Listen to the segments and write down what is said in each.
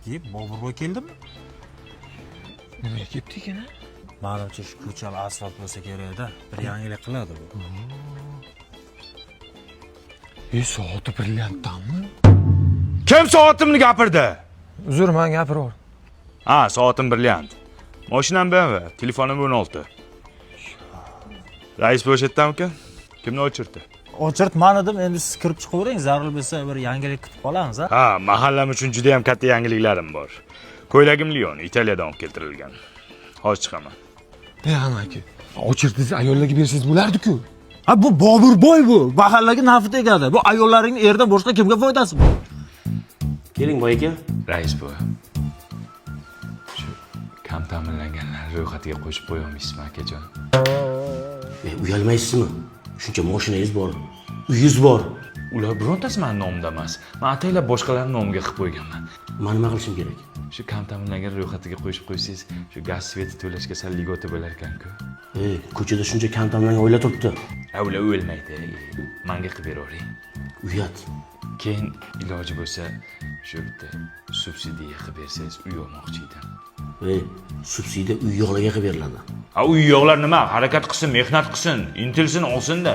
Yeb, Boburboy keldimi? Nimaga ketdi ekan? Menimcha shu ko'chalar asfalt bo'lsa kerak-da, bir yangilik qiladi bu. Soati brilliantdanmi? Kim soatimni gapirdi? Uzr, men gapiraver. Ha, soatim brilliant. Mashinam BMW, telefonim 16. Rais bo'shatdamikan? Kimni o'chirdi? O'chirtmanidim, endi siz kirib chiqavering, zarur bo'lsa bir yangilik kutib qolamiz, ha? Ha, mahallam uchun juda ham katta yangiliklarim bor. Ko'ylagim Lion, Italiyadan olib keltirilgan. Hozir chiqaman. Amaki, o'chirtingiz ayollarga bersangiz bo'lardi-ku. Ha, bu Boburboy bu. Mahallaga nafi tegadi. Bu ayollarning erdan boshqa kimga foydasi bor? Keling boy aka. Rais buva. Shu kam ta'minlanganlar ro'yxatiga qo'shib qo'ya olmaysizmi, akajon? Uyalmaysizmi? Shuncha mashinangiz bor. Uyingiz bor. Ular birontasi meni nomimda emas. Men ataylab boshqalarning nomiga qilib qo'yganman. Men nima qilishim kerak? Shu kam ta'minlangan ro'yxatiga qo'shib qo'ysangiz, shu gaz sveti to'lashga sal ligota bo'lar ekan-ku. Ko'chada shuncha kam ta'minlangan oila turibdi. Ular o'lmaydi. Menga qilib beravering. Uyat. Keyin iloji bo'lsa, shu bitta subsidiya qilib bersangiz uy olmoqchi edim. Subsidiya uy yo'qlarga qilib beriladi. Ha, uy yo'qlar nima? Harakat qilsin, mehnat qilsin, intilsin, olsin-da,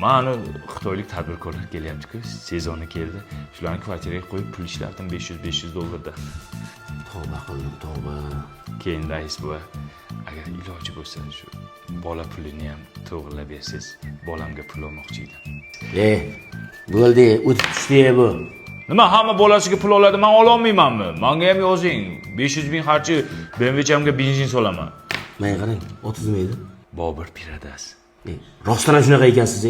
Mani xitoylik tadbirkorlar kelyapti-ku, sezoni keldi. Shularni kvartiraga qo'yib pul ishlardim $500 Tavba qildim, tavba. Keyin rais buva, agar iloji bo'lsa shu bola pulini ham to'g'rilab bersangiz, bolamga pul olmoqchi edim. Bo'ldi, o'tib tushdi bu. Nima, hamma bolasiga pul oladi, men ola olmaymanmi? Menga ham yozing. 500 ming xarchi BMW'chamga benzin solaman. Menga qarang, otingiz nima edi? Bobur Piradas. Rostdan ham shunaqa ekansiz,